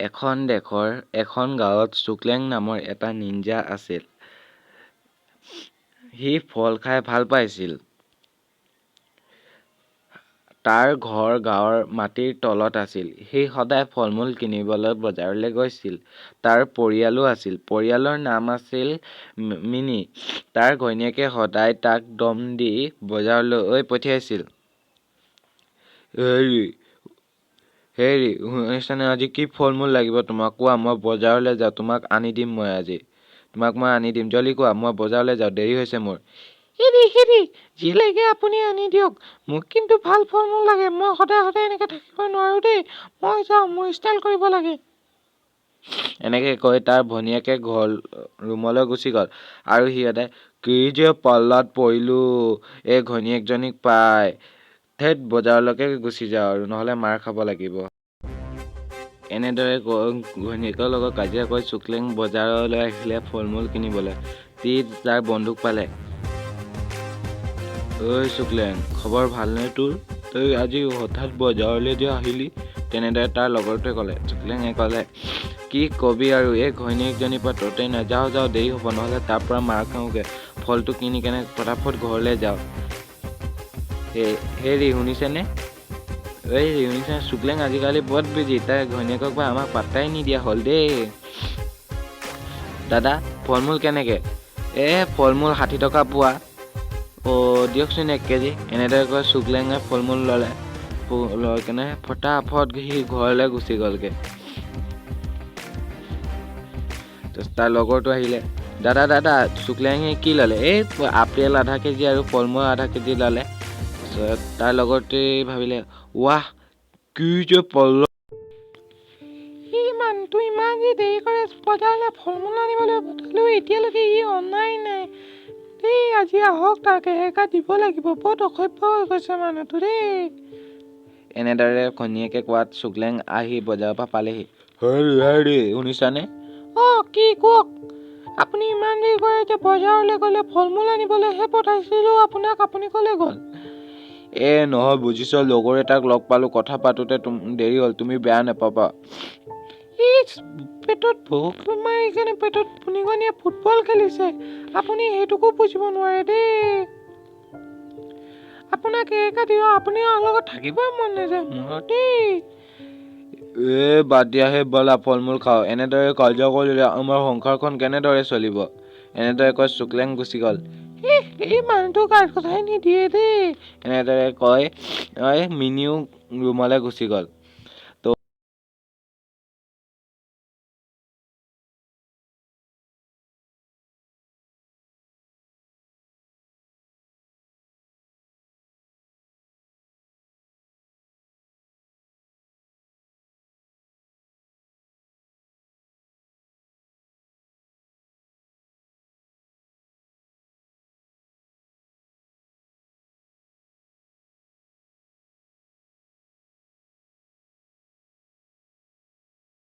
এখন দেশৰ এখন গাঁৱত চুকলেং নামৰ এটা নিঞ্জা আছিল। সি ফল খাই ভাল পাইছিল। তাৰ ঘৰ গাঁৱৰ মাটিৰ তলত আছিল। সি সদায় ফল-মূল কিনিবলৈ বজাৰলৈ গৈছিল। তাৰ পৰিয়ালো আছিল। পৰিয়ালৰ নাম আছিল মিনি। তাৰ ঘৈণীয়েকে সদায় তাক দম দি বজাৰলৈ পঠিয়াইছিল। হেৰি, শুনিছানে? আজি কি ফল-মূল লাগিব তোমাক? কোৱা, মই বজাৰলৈ যাওঁ, তোমাক আনি দিম মই আজি। তোমাক মই আনি দিম, জলদি কোৱা, মই বজাৰলৈ যাওঁ, দেৰি হৈছে মোৰ। হেৰি, যি লাগে আপুনি আনি দিয়ক। মোক কিন্তু ভাল ফল-মূল লাগে। মই সদায় সদায় এনেকে থাকিব নোৱাৰো দেই। মই যাওঁ, মোৰ ষ্টাইল কৰিব লাগে। এনেকে কৈ তাৰ ভনীয়েকে ৰুমলৈ গুচি গ'ল। আৰু সিহঁতে কি যে পাল্লাত পৰিলো এই ঘৈণীয়েকজনীক পাই। ধেৎ, বজাৰলৈকে গুচি যাওঁ আৰু নহ'লে মাৰ খাব লাগিব। এনেদৰে ঘৈণীয়েকৰ লগত কাজিয়া কৰি চুকলেং বজাৰলৈ আহিলে ফল-মূল কিনিবলৈ। সি তাৰ বন্দুক পালে। ঐ চুকলেং, খবৰ ভালনে তোৰ? তই আজি হঠাৎ বজাৰলৈ যে আহিলি? তেনেদৰে তাৰ লগৰটোৱে ক'লে। চুকলেঙে ক'লে, কি কবি আৰু, এই ঘৈণীয়েকজনীৰ পৰা ততেই নাই। যাওঁ, দেৰি হ'ব, নহ'লে তাৰ পৰা মাৰ খাওঁগে। ফলটো কিনি কেনে ফটাফট ঘৰলৈ যাওঁ। হেৰি, শুনিছেনে? চুকলেং আজিকালি বৰ বিজি। তাই ঘৈণীয়েকক বা আমাক পাত্তাই নিদিয়া হ'ল দেই। দাদা, ফল-মূল কেনেকে? ফল-মূল 60 টকা পোৱা। দিয়কচোন 1 কেজি। এনেদৰে কৈ চুকলেঙে ফল-মূল ল'লে। লৈ কেনে ফটাফট সি ঘৰলৈ গুচি গ'লগে। তাৰ লগৰটো আহিলে। দাদা, চুকলেঙে কি ল'লে? আপেল আধা কেজি আৰু ফল-মূল আধা কেজি ল'লে। তাৰপিছত তাৰ লগৰটোৱে ভাবিলে, ৱাহ, কি যে পাল্লা। মানুহটো ইমান যে দেৰি কৰে বজাৰলৈ ফল-মূল আনিবলৈ পঠালো, এতিয়ালৈকে ই অনাই নাই দেই। আজি আহক, তাক একা দিব লাগিব। বহুত অসভ্য হৈ গৈছে মানুহটো দেই। এনেদৰে ঘৈণীয়েকে কোৱাত চুকলেং আহি বজাৰৰ পৰা পালেহি। হেৰি, শুনিছানে? কি কওক? আপুনি ইমান দেৰি কৰে যে বজাৰলৈ গ'লে, ফল-মূল আনিবলৈহে পঠাইছিলো আপোনাক, আপুনি ক'লৈ গ'ল? নহয়, বুজিছ, লগৰ এটাক লগ পালো, কথা পাতোতে দেৰি হ'ল, তুমি বেয়া নাপাবা। পেটত ভোক মাৰি কেনে পেটত পুনিগনিয়ে ফুটবল খেলিছে। আপুনি সেইটোকো বুজিব নোৱাৰে দেই। আপোনাক একা দিওঁ, আপুনি লগত থাকিবই মন নাযায় মোৰ দেই। বাদ দিয়াহে, ব'লা ফল-মূল খাওঁ। এনেদৰে কাজিয়া কৰিলে আমাৰ সংসাৰখন কেনেদৰে চলিব? এনেদৰে কৈ চুকলেং গুচি গ'ল। এই মানুহটো গাত কথাই নিদিয়ে দেই। এনেদৰে কৈ মিনিও ৰুমলৈ গুচি গ'ল।